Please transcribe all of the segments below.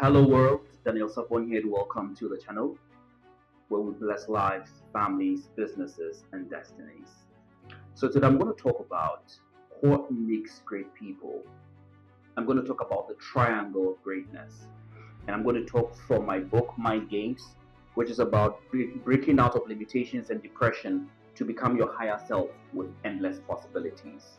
Hello world, Daniel Sarpong here. Welcome to the channel where we bless lives, families, businesses, and destinies. So today I'm going to talk about what makes great people. I'm going to talk about the triangle of greatness. And I'm going to talk from my book, Mind Games, which is about breaking out of limitations and depression to become your higher self with endless possibilities.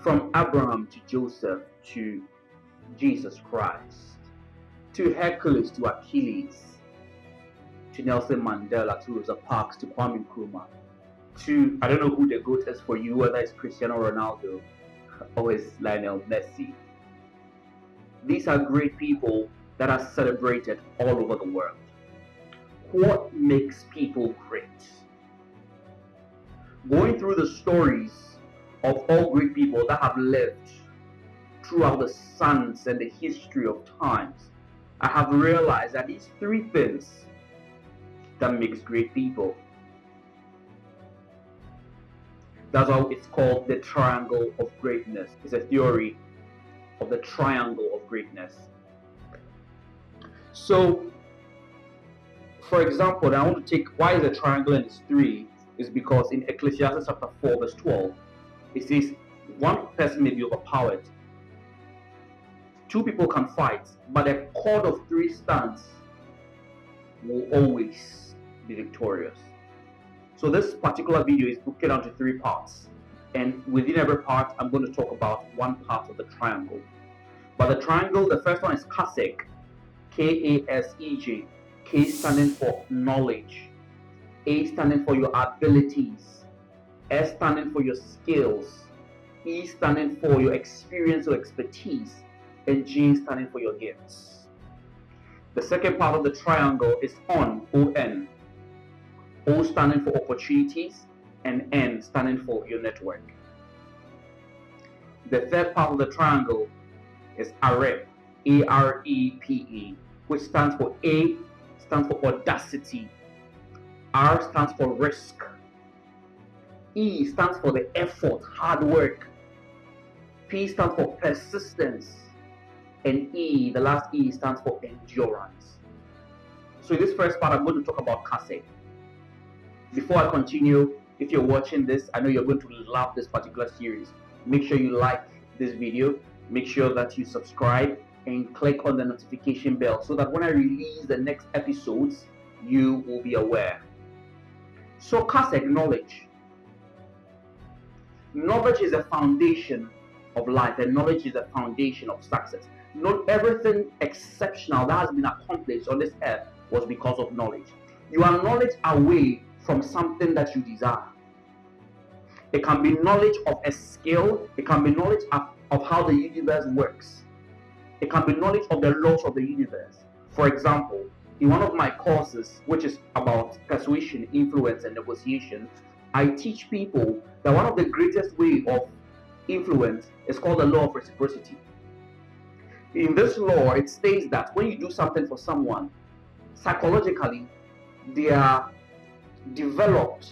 From Abraham to Joseph to Jesus Christ, to Hercules to Achilles, to Nelson Mandela to Rosa Parks to Kwame Nkrumah, to I don't know who the GOAT is for you, whether it's Cristiano Ronaldo or it's Lionel Messi. These are great people that are celebrated all over the world. What makes people great? Going through the stories of all great people that have lived throughout the sands and the history of times, I have realized that these three things that makes great people. That's why it's called the triangle of greatness. It's a theory of the triangle of greatness. So, for example, I want to take why is a triangle and it's three is because in Ecclesiastes chapter 4 verse 12, it says one person may be overpowered, two people can fight, but a cord of three stands will always be victorious. So this particular video is broken down to three parts, and within every part I'm going to talk about one part of the triangle. But the triangle, the first one is KASEJ, K-A-S-E-J, K standing for knowledge, A standing for your abilities, S standing for your skills, E standing for your experience or expertise, and G standing for your gifts. The second part of the triangle is ON, O-N. O standing for opportunities, and N standing for your network. The third part of the triangle is AREP, A-R-E-P-E, which stands for A stands for audacity, R stands for risk, E stands for the effort, hard work, P stands for persistence, and E, the last E, stands for endurance. So in this first part, I'm going to talk about KASEJ. Before I continue, if you're watching this, I know you're going to love this particular series. Make sure you like this video, make sure that you subscribe and click on the notification bell so that when I release the next episodes, you will be aware. So KASEJ, knowledge. Knowledge is a foundation of life, and knowledge is a foundation of success. Not everything exceptional that has been accomplished on this earth was because of knowledge. You are knowledge away from something that you desire. It can be knowledge of a skill, it can be knowledge of how the universe works, it can be knowledge of the laws of the universe. For example, in one of my courses, which is about persuasion, influence, and negotiation, I teach people that one of the greatest ways of influence is called the law of reciprocity. In this law, it states that when you do something for someone, psychologically, they are developed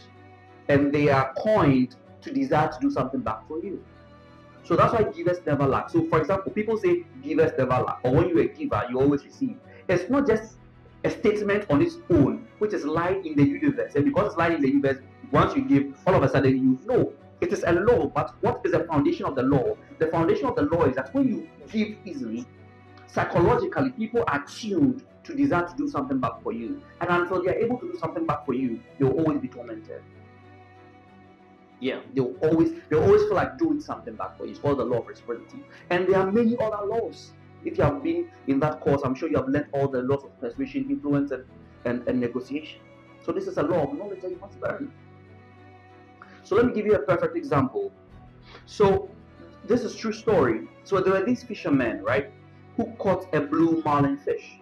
and they are coined to desire to do something back for you. So that's why givers never lack. So for example, people say givers never lack, or when you're a giver, you always receive. It's not just a statement on its own, which is lying in the universe. And because it's lying in the universe, once you give, all of a sudden you know. It is a law, but what is the foundation of the law? The foundation of the law is that when you give easily, psychologically, people are tuned to desire to do something back for you. And until they are able to do something back for you, they'll always be tormented. Yeah, they'll always feel like doing something back for you. It's called the law of reciprocity. And there are many other laws. If you have been in that course, I'm sure you have learned all the laws of persuasion, influence, and negotiation. So this is a law of knowledge that you must learn. So let me give you a perfect example. So this is true story. So there were these fishermen, right, who caught a blue marlin fish.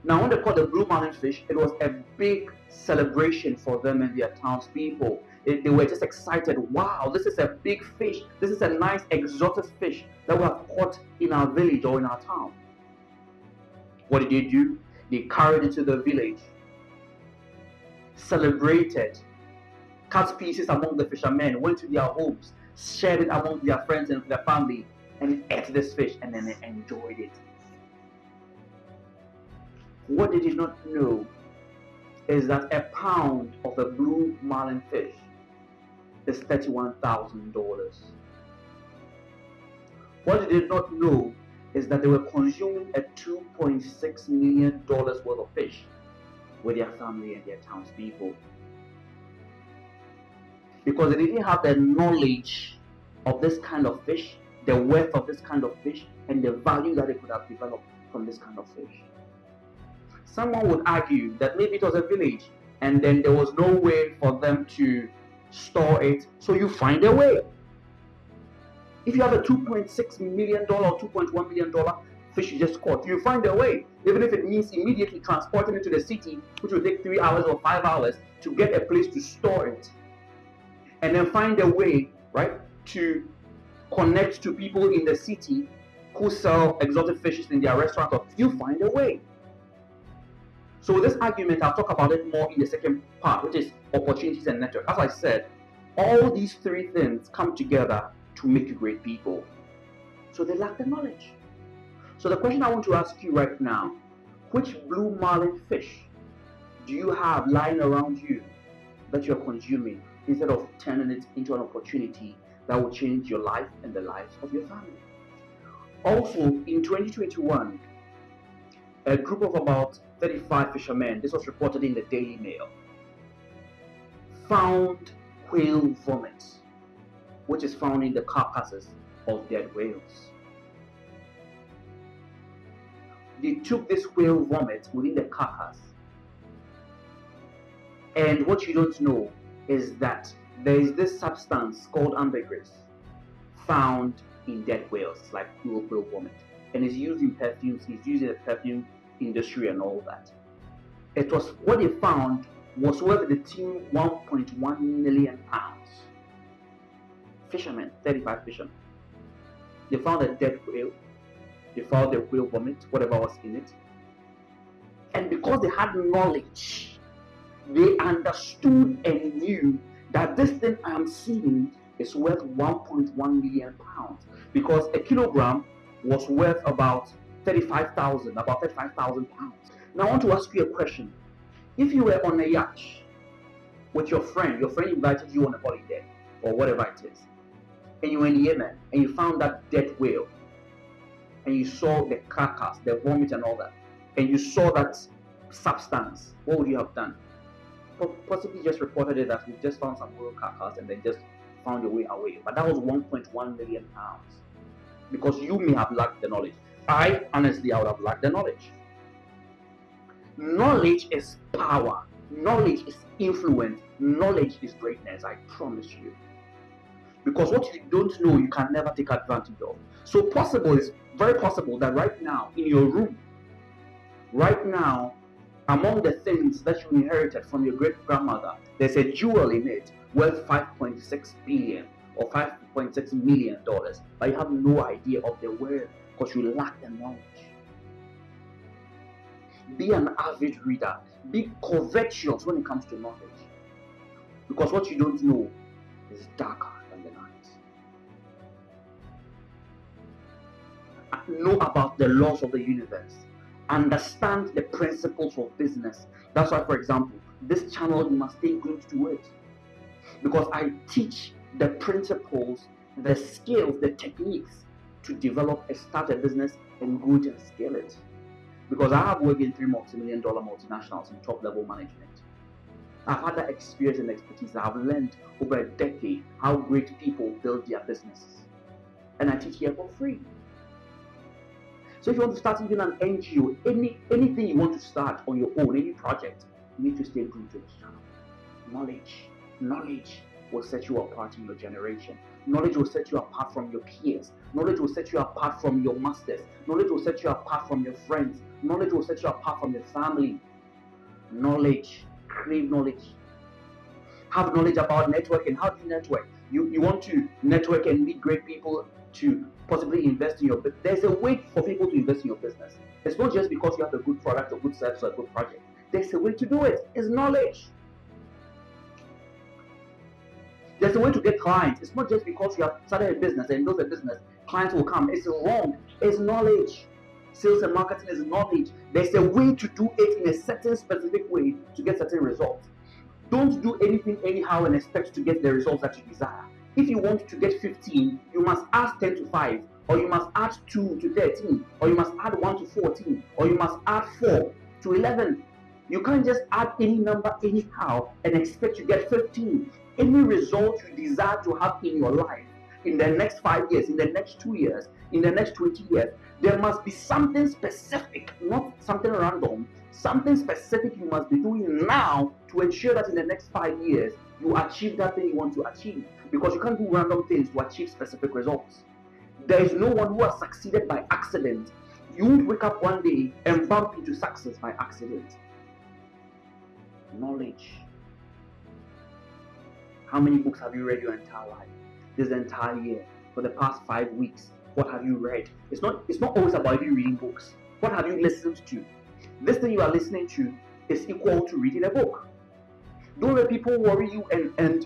Now when they caught the blue marlin fish, it was a big celebration for them and their townspeople. They were just excited. Wow, this is a big fish. This is a nice exotic fish that we have caught in our village or in our town. What did they do? They carried it to the village, celebrated, cut pieces among the fishermen, went to their homes, shared it among their friends and their family, and ate this fish and then they enjoyed it. What they did not know is that a pound of a blue marlin fish is $31,000. What they did not know is that they were consuming a $2.6 million worth of fish with their family and their townspeople. Because they didn't have the knowledge of this kind of fish, the worth of this kind of fish, and the value that they could have developed from this kind of fish. Someone would argue that maybe it was a village and then there was no way for them to store it, so you find a way. If you have a $2.6 million or $2.1 million fish you just caught, you find a way, even if it means immediately transporting it to the city, which will take 3 hours or 5 hours to get a place to store it. And then find a way, right, to connect to people in the city who sell exotic fishes in their restaurant. Or you find a way. So with this argument, I'll talk about it more in the second part, which is opportunities and network. As I said, all these three things come together to make you great people. So they lack the knowledge. So the question I want to ask you right now, which blue marlin fish do you have lying around you that you're consuming instead of turning it into an opportunity that will change your life and the lives of your family? Also, in 2021, a group of about 35 fishermen, this was reported in the Daily Mail, found whale vomit, which is found in the carcasses of dead whales. They took this whale vomit within the carcass, and what you don't know is that there is this substance called ambergris found in dead whales, like whale vomit, and it's used in perfumes. It's used in the perfume industry and all that. It was what they found was worth the team 1.1 million pounds. Fishermen, 35 fishermen. They found a dead whale. They found the whale vomit, whatever was in it. And because they had knowledge, they understood and knew that this thing I am seeing is worth 1.1 million pounds, because a kilogram was worth about 35,000 pounds. Now I want to ask you a question. If you were on a yacht with your friend invited you on a holiday or whatever it is, and you were in Yemen and you found that dead whale, and you saw the carcass, the vomit and all that, and you saw that substance, what would you have done? Possibly just reported it that we just found some whale carcass and then just found your way away. But that was 1.1 million pounds, because you may have lacked the knowledge. I would have lacked the knowledge. Knowledge is power. Knowledge is influence. Knowledge is greatness, I promise you. Because what you don't know, you can never take advantage of. So it's very possible that right now in your room, right now, among the things that you inherited from your great grandmother, there's a jewel in it worth $5.6 billion or $5.6 million, but you have no idea of the worth because you lack the knowledge. Be an avid reader. Be covetous when it comes to knowledge, because what you don't know is darker than the night. Know about the laws of the universe. Understand the principles of business. That's why, for example, this channel, you must stay glued to it, because I teach the principles, the skills, the techniques to develop start a business and grow it and scale it. Because I have worked in 3 multi-million-dollar multinationals in top-level management. I've had that experience and expertise. I have learned over a decade how great people build their businesses, and I teach here for free. So if you want to start even an NGO, anything you want to start on your own, any project, you need to stay glued to this channel. Knowledge will set you apart in your generation. Knowledge will set you apart from your peers. Knowledge will set you apart from your masters. Knowledge will set you apart from your friends. Knowledge will set you apart from your family. Knowledge. Crave knowledge. Have knowledge about networking. How do you network? You want to network and meet great people to possibly invest in your business. There's a way for people to invest in your business. It's not just because you have a good product, a good service, or a good project. There's a way to do it. It's knowledge. There's a way to get clients. It's not just because you have started a business and built a business, clients will come. It's wrong. It's knowledge. Sales and marketing is knowledge. There's a way to do it in a certain specific way to get certain results. Don't do anything anyhow and expect to get the results that you desire. If you want to get 15, you must add 10 to 5, or you must add 2 to 13, or you must add 1 to 14, or you must add 4 to 11. You can't just add any number anyhow and expect to get 15. Any result you desire to have in your life, in the next 5 years, in the next 2 years, in the next 20 years, there must be something specific, not something random, something specific you must be doing now to ensure that in the next 5 years, you achieve that thing you want to achieve. Because you can't do random things to achieve specific results. There is no one who has succeeded by accident. You won't wake up one day and bump into success by accident. Knowledge. How many books have you read your entire life? This entire year? For the past 5 weeks? What have you read? It's not always about you reading books. What have you listened to? This thing you are listening to is equal to reading a book. Don't let people worry you and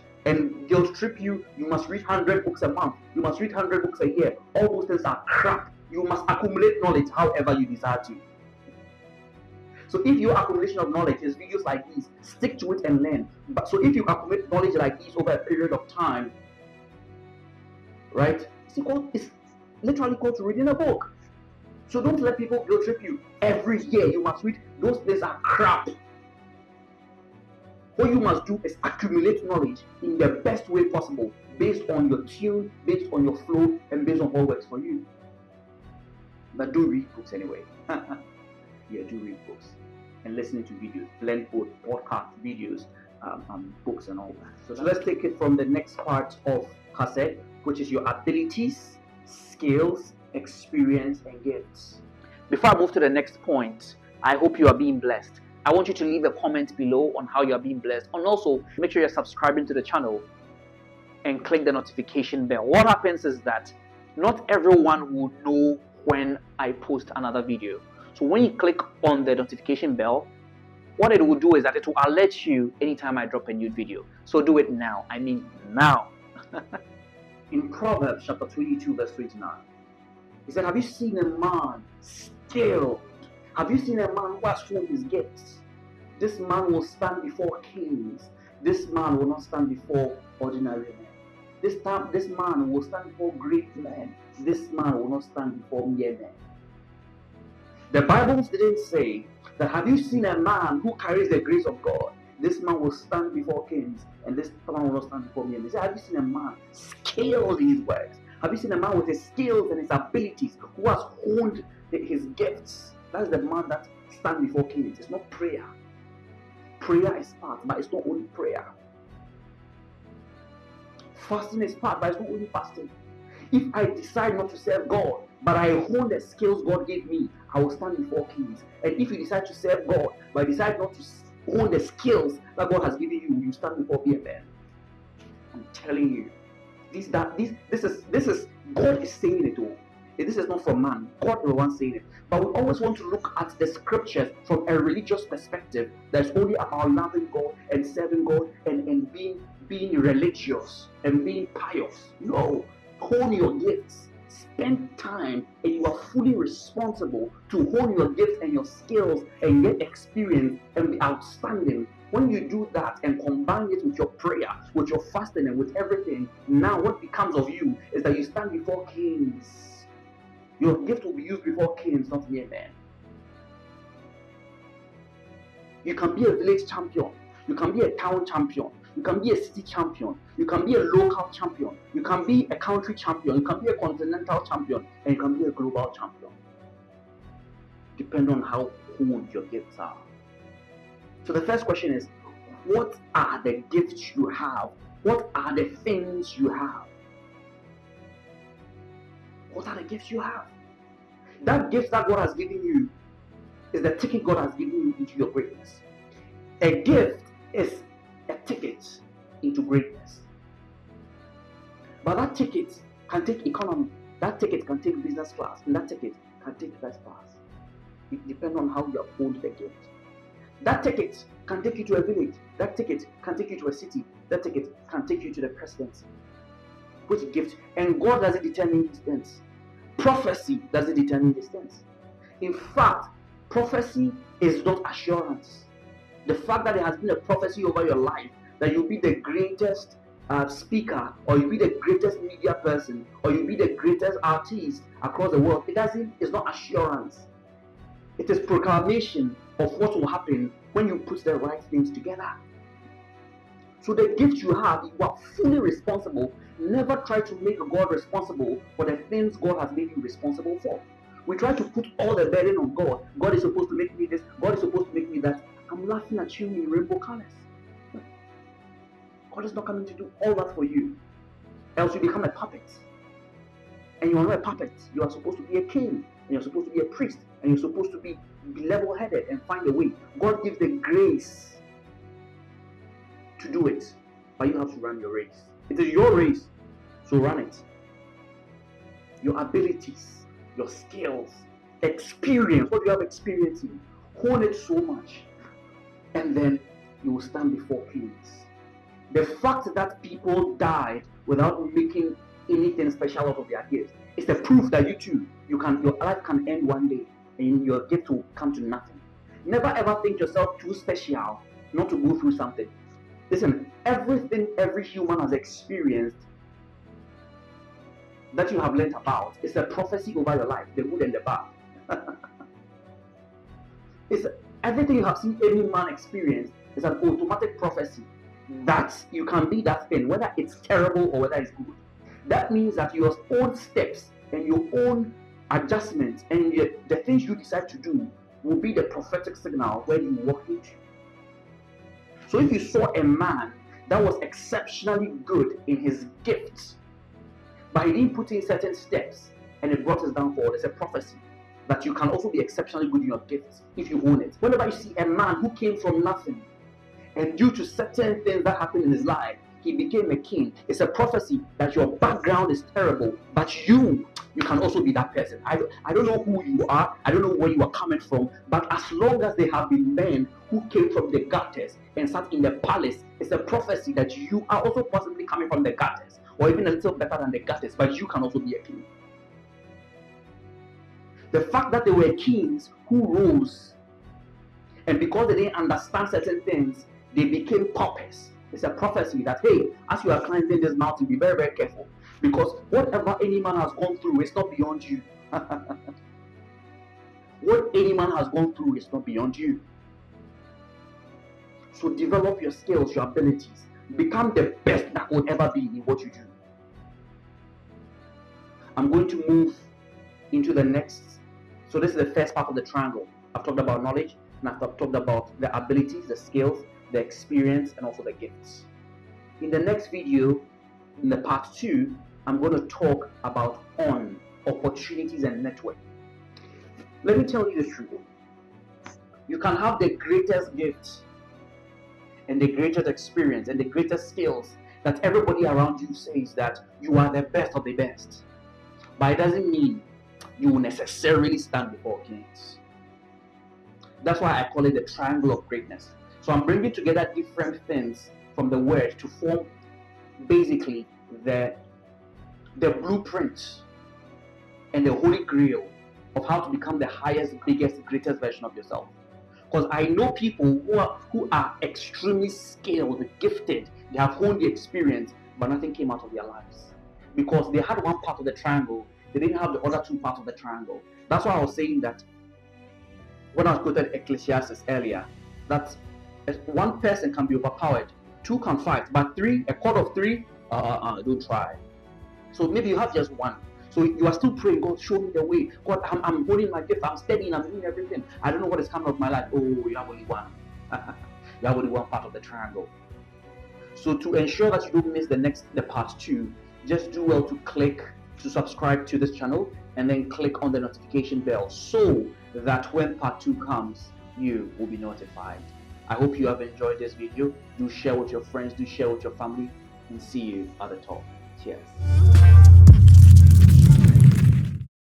they'll strip you. You must read 100 books a month. You must read 100 books a year. All those things are crap. You must accumulate knowledge however you desire to. So if your accumulation of knowledge is videos like these, stick to it and learn. But so if you accumulate knowledge like these over a period of time, right? It's literally equal to reading a book. So don't let people guilt trip you. Every year you must read. Those things are crap. What you must do is accumulate knowledge in the best way possible, based on your tune, based on your flow, and based on what works for you. But do read books anyway. Yeah, do read books and listening to videos. Learn both podcast videos, books, and all that. So let's take it from the next part of Kasset, which is your abilities, skills, experience, and gifts. Before I move to the next point, I hope you are being blessed. I want you to leave a comment below on how you are being blessed, and also make sure you're subscribing to the channel and click the notification bell. What happens is that not everyone will know when I post another video. So when you click on the notification bell, what it will do is that it will alert you anytime I drop a new video. So do it now. I mean now. In Proverbs chapter 22 verse 29, he said, have you seen a man skilled? Have you seen a man who has shown his gifts? This man will stand before kings. This man will not stand before ordinary men. This man will stand before great men. This man will not stand before mere men. The Bible didn't say that have you seen a man who carries the grace of God? This man will stand before kings, and this man will not stand before men. They say, have you seen a man skilled in his works? Have you seen a man with his skills and his abilities who has honed his gifts? That's the man that stands before kings. It's not prayer. Prayer is part, but it's not only prayer. Fasting is part, but it's not only fasting. If I decide not to serve God, but I hone the skills God gave me, I will stand before kings. And if you decide to serve God, but decide not to hone the skills that God has given you, you stand before mere men. I'm telling you, this is God is saying it all. This is not from man. God is the one saying it. But we always want to look at the scriptures from a religious perspective. That's only about loving God and serving God and being religious and being pious. No. Hone your gifts. Spend time, and you are fully responsible to hone your gifts and your skills and get experience and be outstanding. When you do that and combine it with your prayer, with your fasting, and with everything, now what becomes of you is that you stand before kings. Your gift will be used before kings, not mere men. You can be a village champion. You can be a town champion. You can be a city champion. You can be a local champion. You can be a country champion. You can be a continental champion. And you can be a global champion. Depending on how honed your gifts are. So the first question is, what are the gifts you have? What are the things you have? What are the gifts you have? That gift that God has given you is the ticket God has given you into your greatness. A gift is a ticket into greatness. But that ticket can take economy. That ticket can take business class. And that ticket can take first class. It depends on how you uphold the gift. That ticket can take you to a village. That ticket can take you to a city. that ticket can take you to the presidency. Which gift? And God doesn't determine these things. Prophecy doesn't determine these things. In fact, prophecy is not assurance. The fact that there has been a prophecy over your life that you'll be the greatest speaker, or you'll be the greatest media person, or you'll be the greatest artist across the world, it's not assurance. It is proclamation of what will happen when you put the right things together. So the gift you have, you are fully responsible. Never try to make God responsible for the things God has made you responsible for. We try to put all the burden on God. God is supposed to make me this. God is supposed to make me that. I'm laughing at you in rainbow colors. God is not coming to do all that for you. Else you become a puppet. And you are not a puppet. You are supposed to be a king. And you're supposed to be a priest. And you're supposed to be level-headed and find a way. God gives the grace to do it, but you have to run your race. It is your race, so run it. Your abilities, your skills, experience, what you have experience in, hone it so much, and then you will stand before kings. The fact that people died without making anything special out of their gifts is the proof that your life can end one day and your gift will come to nothing. Never ever think yourself too special not to go through something. Listen, everything every human has experienced that you have learned about is a prophecy over your life, the good and the bad. It's everything you have seen any man experience is an automatic prophecy that you can be that thing, whether it's terrible or whether it's good. That means that your own steps and your own adjustments and the things you decide to do will be the prophetic signal where you walk into. So if you saw a man that was exceptionally good in his gifts, but he didn't put in certain steps and it brought his downfall, it's a prophecy that you can also be exceptionally good in your gifts if you own it. Whenever you see a man who came from nothing and due to certain things that happened in his life, he became a king, it's a prophecy that your background is terrible, but you can also be that person. I don't know who you are, I don't know where you are coming from, but as long as they have been men who came from the gutters and sat in the palace, it's a prophecy that you are also possibly coming from the gutters, or even a little better than the gutters, but you can also be a king. The fact that they were kings who rose, and because they didn't understand certain things, they became paupers. It's a prophecy that, hey, as you are climbing this mountain, be very, very careful. Because whatever any man has gone through is not beyond you. What any man has gone through is not beyond you. So develop your skills, your abilities. Become the best that will ever be in what you do. I'm going to move into the next. So this is the first part of the triangle. I've talked about knowledge, and I've talked about the abilities, the skills, the experience, and also the gifts. In the next video, in the part 2, I'm going to talk about opportunities and network. Let me tell you the truth. You can have the greatest gifts and the greatest experience and the greatest skills that everybody around you says that you are the best of the best. But it doesn't mean you will necessarily stand before kings. That's why I call it the triangle of greatness. So I'm bringing together different things from the word to form basically the blueprint and the holy grail of how to become the highest, biggest, greatest version of yourself. Because I know people who are extremely skilled, gifted, they have honed the experience, but nothing came out of their lives. Because they had one part of the triangle, they didn't have the other two parts of the triangle. That's why I was saying that when I was quoted Ecclesiastes earlier, that one person can be overpowered, two can fight, but three, a cord of three, don't try. So maybe you have just one. So you are still praying, God, show me the way. God, I'm holding my gift, I'm studying, I'm doing everything. I don't know what is coming of my life. Oh, you have only one. You have only one part of the triangle. So to ensure that you don't miss the part 2, just do well to subscribe to this channel and then click on the notification bell so that when part 2 comes, you will be notified. I hope you have enjoyed this video. Do share with your friends, do share with your family, and see you at the top. Cheers.